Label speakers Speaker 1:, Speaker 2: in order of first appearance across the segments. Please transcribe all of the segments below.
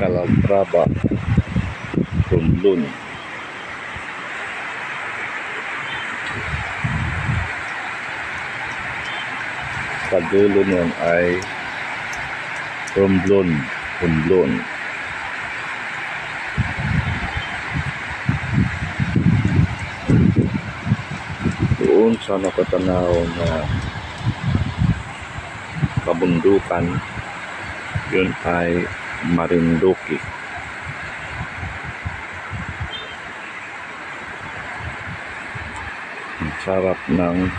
Speaker 1: Calatrava, Romblon. Sa dulo nun ay Romblon. Doon sa nakatanaw na kabundukan, yun ay Marinduque. Ang sarap ng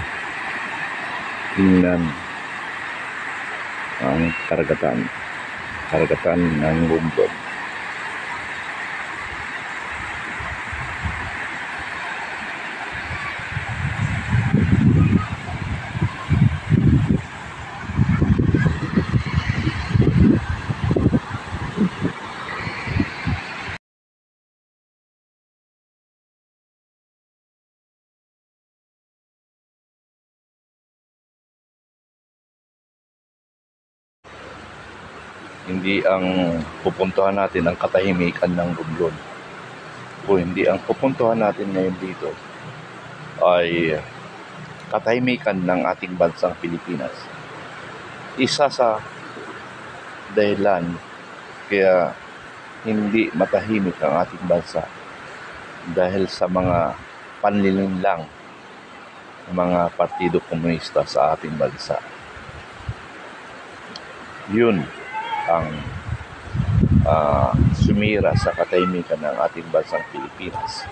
Speaker 1: tingnan ang karagatan ng Romblon. Hindi ang pupuntahan natin ang katahimikan ng Romblon. O hindi ang pupuntahan natin ngayon dito ay katahimikan ng ating bansang Pilipinas. Isa sa dahilan kaya hindi matahimik ang ating bansa dahil sa mga panlilinlang ng mga partido komunista sa ating bansa. Yun ang sumira sa katahimikan ng ating bansang Pilipinas.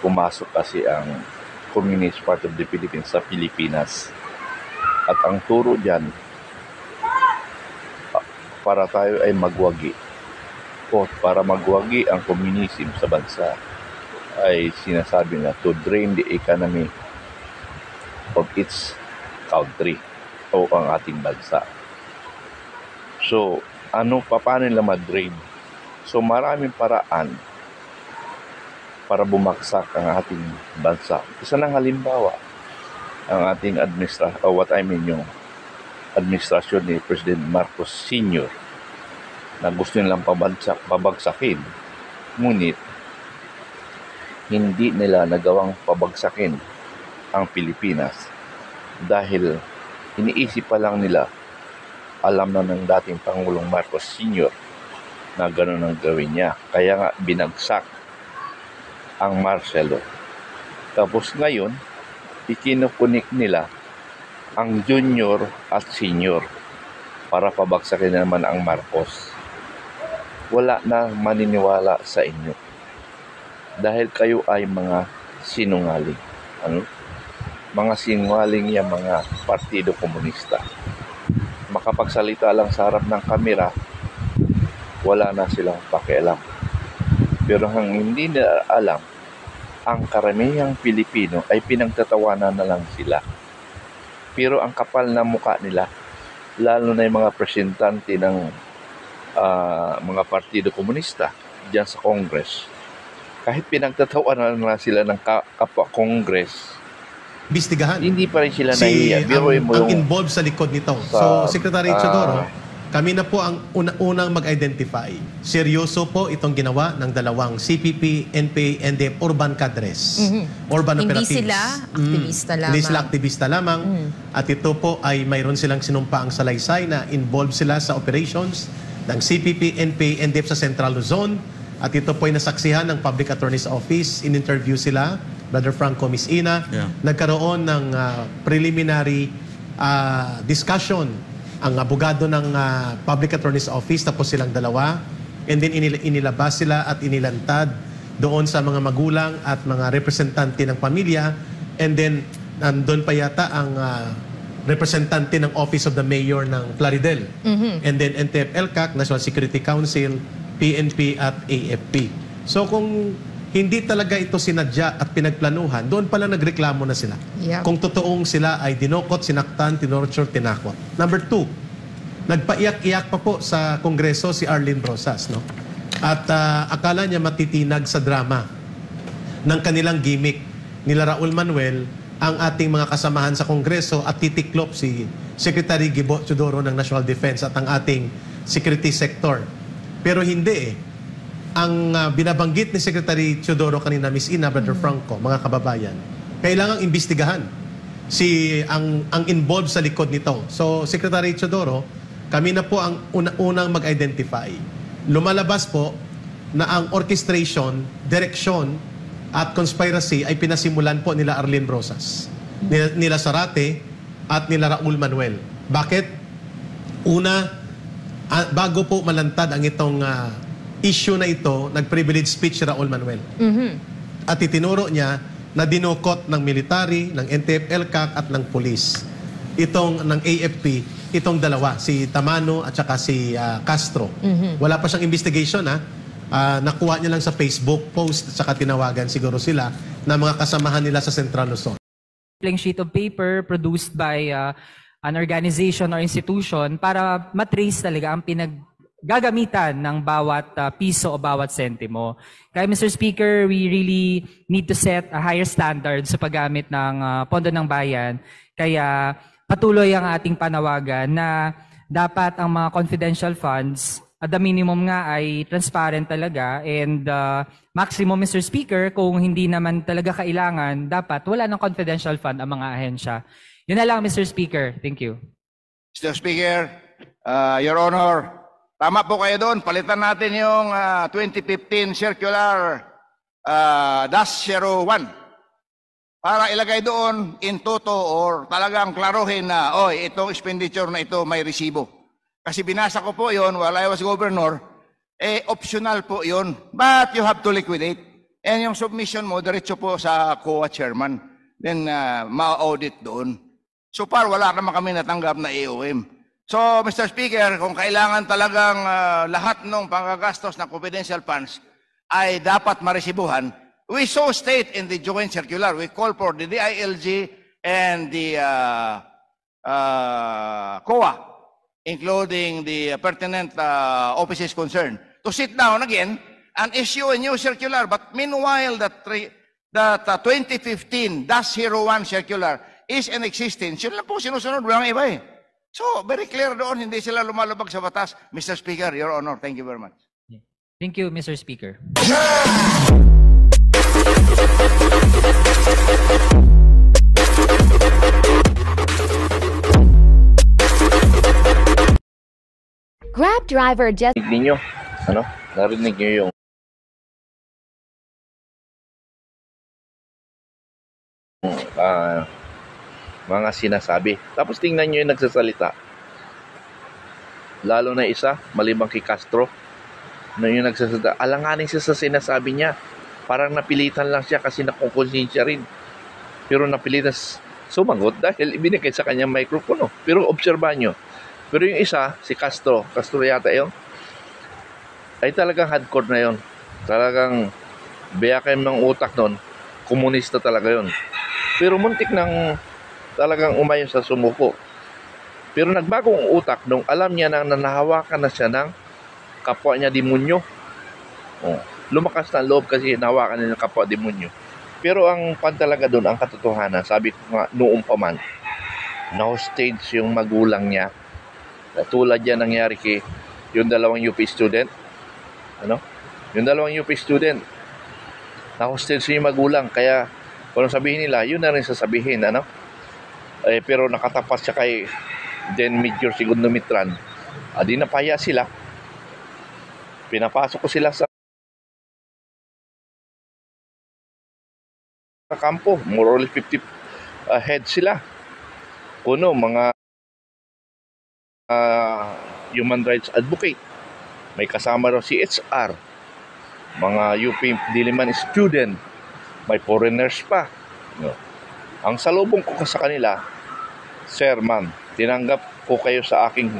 Speaker 1: Pumasok kasi ang Communist Party of the Philippines sa Pilipinas. At ang turo dyan, para tayo ay magwagi o para magwagi ang communism sa bansa, ay sinasabi na to drain the economy of its country o ang ating bansa. So, paano nila ma-drain? So, maraming paraan para bumaksak ang ating bansa. Isa ng halimbawa, ang ating yung administrasyon ni President Marcos Sr. na gusto nilang pabagsakin. Ngunit, hindi nila nagawang pabagsakin ang Pilipinas dahil iniisip pa lang nila, alam na ng dating Pangulong Marcos Sr. na gano'n ang gawin niya. Kaya nga binagsak ang Marcelo. Tapos ngayon, ikinukunik nila ang junior at senior para pabagsakin naman ang Marcos. Wala na maniniwala sa inyo. Dahil kayo ay mga sinungaling. Mga sinungaling yung mga partido komunista. Makapagsalita lang sa harap ng kamera, wala na silang pakialam. Pero ang hindi na alam, ang karamihang Pilipino ay pinagtatawanan na lang sila. Pero ang kapal na mukha nila, lalo na yung mga representante ng mga partido komunista diyan sa Congress, kahit pinagtatawanan na sila ng kapwa-Congress,
Speaker 2: bistigahan.
Speaker 1: hindi pa rin sila nahiya.
Speaker 2: Ang involved sa likod nito. So, Secretary Chodoro, kami na po ang unang mag-identify. Seryoso po itong ginawa ng dalawang CPP, NPA, NDF, urban cadres. Urban
Speaker 3: hindi
Speaker 2: operatives.
Speaker 3: Sila aktivista lamang.
Speaker 2: Hindi sila aktivista lamang. At ito po ay mayroon silang sinumpaang salaysay na involved sila sa operations ng CPP, NPA, NDF sa Central Luzon. At ito po ay nasaksihan ng Public Attorney's Office. In-interview sila, Brother Franco Misina. Nagkaroon ng preliminary discussion ang abogado ng Public Attorney's Office, tapos silang dalawa. And then inilabas sila at inilantad doon sa mga magulang at mga representante ng pamilya. And then nandun pa yata ang representante ng Office of the Mayor ng Plaridel. And then NTF-ELCAC, National Security Council, PNP at AFP. So kung hindi talaga ito sinadya at pinagplanuhan, doon pala nagreklamo na sila. Kung totoong sila ay dinokot, sinaktan, tinorture, tinakot. Number 2, nagpaiyak-iyak pa po sa Kongreso si Arlene Brosas, no? At akala niya matitinag sa drama ng kanilang gimmick nila Raul Manuel ang ating mga kasamahan sa Kongreso at titiklop si Secretary Gibo Chodoro ng National Defense at ang ating security sector. Pero hindi eh. Ang binabanggit ni Secretary Teodoro kanina, Miss Ina, Brother Franco, mga kababayan, kailangang imbestigahan ang involved sa likod nito. So, Secretary Teodoro, kami na po ang unang mag-identify. Lumalabas po na ang orchestration, direksyon, at conspiracy ay pinasimulan po nila Arlene Rosas, nila Zarate, at nila Raul Manuel. Bakit? Una, bago po malantad ang itong issue na ito, nag-privilege speech si Raul Manuel. At itinuro niya na dinukot ng military, ng NTF-ELCAC at ng police. Itong ng AFP, itong dalawa, si Tamano at saka si Castro. Wala pa siyang investigation nakuha niya lang sa Facebook post at saka tinawagan siguro sila na mga kasamahan nila sa Central Luzon.
Speaker 3: Blank sheet of paper produced by an organization or institution para matrace talaga ang gagamitan ng bawat piso o bawat sentimo. Kaya Mr. Speaker, we really need to set a higher standard sa paggamit ng pondo ng bayan. Kaya patuloy ang ating panawagan na dapat ang mga confidential funds at the minimum nga ay transparent talaga and maximum, Mr. Speaker, kung hindi naman talaga kailangan, dapat wala ng confidential fund ang mga ahensya. Yun na lang, Mr. Speaker. Thank you.
Speaker 4: Mr. Speaker, Your Honor, tama po kayo doon. Palitan natin yung 2015 Circular -01 para ilagay doon in toto or talagang klaruhin na, itong expenditure na ito may resibo. Kasi binasa ko po yon while I was governor, optional po yon, but you have to liquidate. And yung submission mo, diretso po sa COA chairman, then ma-audit doon. So far, wala naman kami natanggap na AOM. So, Mr. Speaker, kung kailangan talagang lahat ng panggagastos ng confidential funds ay dapat maresibuhan, we so state in the joint circular, we call for the DILG and the COA, including the pertinent offices concerned, to sit down again and issue a new circular. But meanwhile, that 2015-01 circular is in existence. Yun lang po sinusunod, walang iba eh. So, very clear doon, hindi sila lumalabag sa batas. Mr. Speaker, Your Honor, thank you very much.
Speaker 3: Thank you, Mr. Speaker.
Speaker 5: Grab driver just...
Speaker 1: Ninyo, narinig nyo yung mga sinasabi. Tapos tingnan nyo yung nagsasalita. Lalo na isa, malimang kay Castro, na yung nagsasalita. Alanganin siya sa sinasabi niya. Parang napilitan lang siya kasi nakukonsensya rin. Pero napilitan sumagot dahil ibinigay sa kanya microphone. Pero obserbahan nyo. Pero yung isa, si Castro yata yun, ay talagang hardcore na yun. Talagang biyakin ng utak nun, komunista talaga yun. Pero muntik nang talagang umayon sa sumuko. Pero nagbagong utak nung alam niya na nanahawakan na siya ng kapwa niya demonyo. Lumakas na loob kasi nahawakan niya ng kapwa demonyo. Pero ang talaga doon, ang katotohanan, sabi ko nga noong pa man, na-hostage yung magulang niya. Tulad yan nangyari kay yung dalawang UP student. Yung dalawang UP student, na-hostage yung magulang. Kaya kung sabihin nila, yun na rin sasabihin. Pero nakatapat siya kay then Major Segundo Mitran. Di napaya sila. Pinapasok ko sila sa kampo. More or less 50 head sila. Kuno, mga human rights advocate. May kasama raw si HR. Mga UP Diliman student. May foreigners pa. Ang salubong ko sa kanila, Sir, ma'am, tinanggap ko kayo sa aking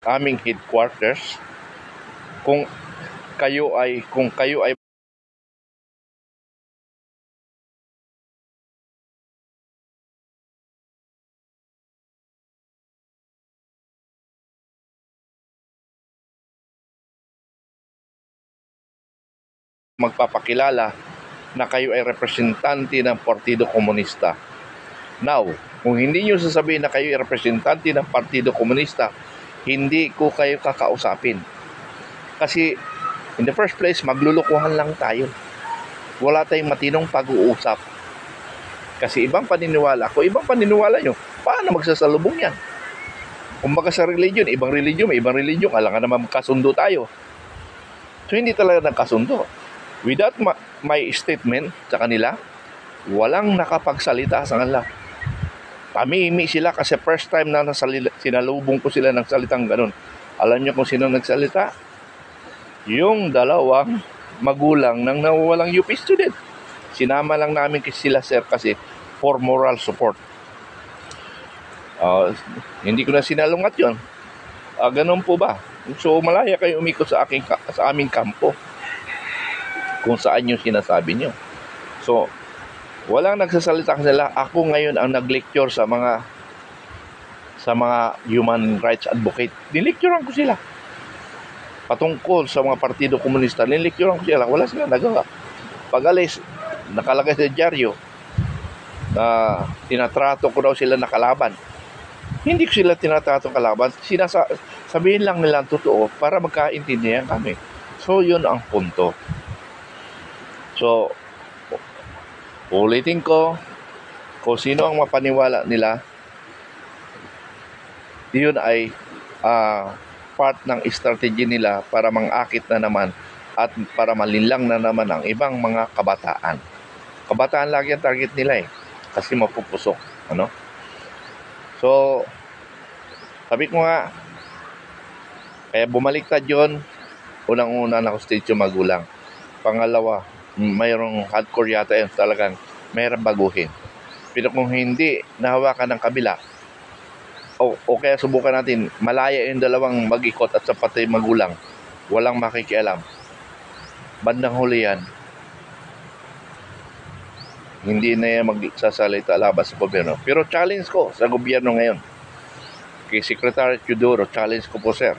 Speaker 1: aming headquarters. Kung kayo ay magpapakilala na kayo ay representante ng Partido Komunista. Now, kung hindi nyo sasabihin na kayo ay representante ng Partido Komunista, hindi ko kayo kakausapin. Kasi, in the first place, maglulukuhan lang tayo. Wala tayong matinong pag-uusap. Kasi ibang paniniwala ko, ibang paniniwala nyo, paano magsasalubong yan? Kumbaga sa religion, ibang religion, may ibang religion, alangan naman magkasundo tayo. So, hindi talaga nagkasundo. Without my statement sa kanila, walang nakapagsalita sa kanila. Tamimi sila kasi first time na sinalubong ko sila ng salitang ganun. Alam niyo kung sino nagsalita? Yung dalawang magulang ng nawawalang UP student. Sinama lang namin sila, sir, kasi for moral support. Hindi ko na sinalungat yun. Ganun po ba? So, malaya kayo umikot sa aming kampo kung saan yung sinasabi nyo. So, walang nagsasalita kanila. Ako ngayon ang nag-lecture sa mga human rights advocate. Nilecturean ko sila. Patungkol sa mga partido komunista, nilecturean ko sila. Wala sila nagawa. Pag alis, nakalagay sa dyaryo na tinatrato ko daw sila na kalaban. Hindi ko sila tinatrato kalaban. Sabihin lang nila ang totoo para magkaintindihan kami. So, yun ang punto. So, ulitin ko, kung sino ang mapaniwala nila, yun ay part ng strategy nila para mangakit na naman at para malinlang na naman ang ibang mga kabataan. Kabataan lagi ang target nila kasi mapupusok. So, sabi ko nga, kaya bumaliktad yun, unang-una na stage yung magulang. Pangalawa, mayroong hardcore yata yun, talagang mayroong baguhin. Pero kung hindi nahawakan ng kabila, o kaya subukan natin, malaya yung dalawang mag-ikot at sapat yung magulang, walang makikialam. Bandang huli yan, hindi na yan magsasalita laban sa gobyerno. Pero challenge ko sa gobyerno ngayon, kay Secretary Teodoro, challenge ko po, sir.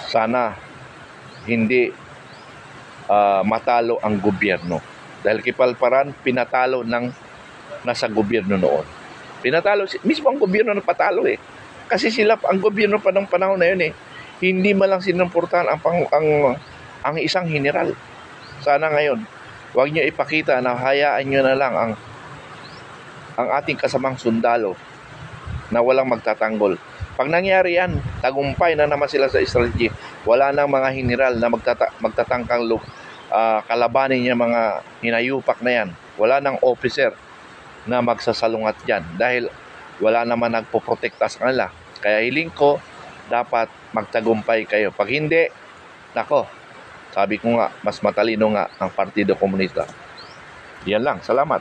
Speaker 1: Sana hindi matalo ang gobyerno. Dahil kay Palparan, pinatalo ng nasa gobyerno noon. Pinatalo, mismo ang gobyerno na patalo Kasi sila, ang gobyerno pa ng panahon na yun hindi malang sinumportahan ang isang general. Sana ngayon, huwag nyo ipakita na hayaan nyo na lang ang ating kasamang sundalo na walang magtatanggol. Pag nangyari yan, tagumpay na naman sila sa strategy. Wala nang mga general na magtatangkang kalabanin niya mga hinayupak na yan. Wala nang officer na magsasalungat dyan dahil wala naman nagpoprotekta sa kanila. Kaya hiling ko, dapat magtagumpay kayo. Pag hindi, nako, sabi ko nga, mas matalino nga ang Partido Komunista. Yan lang, salamat.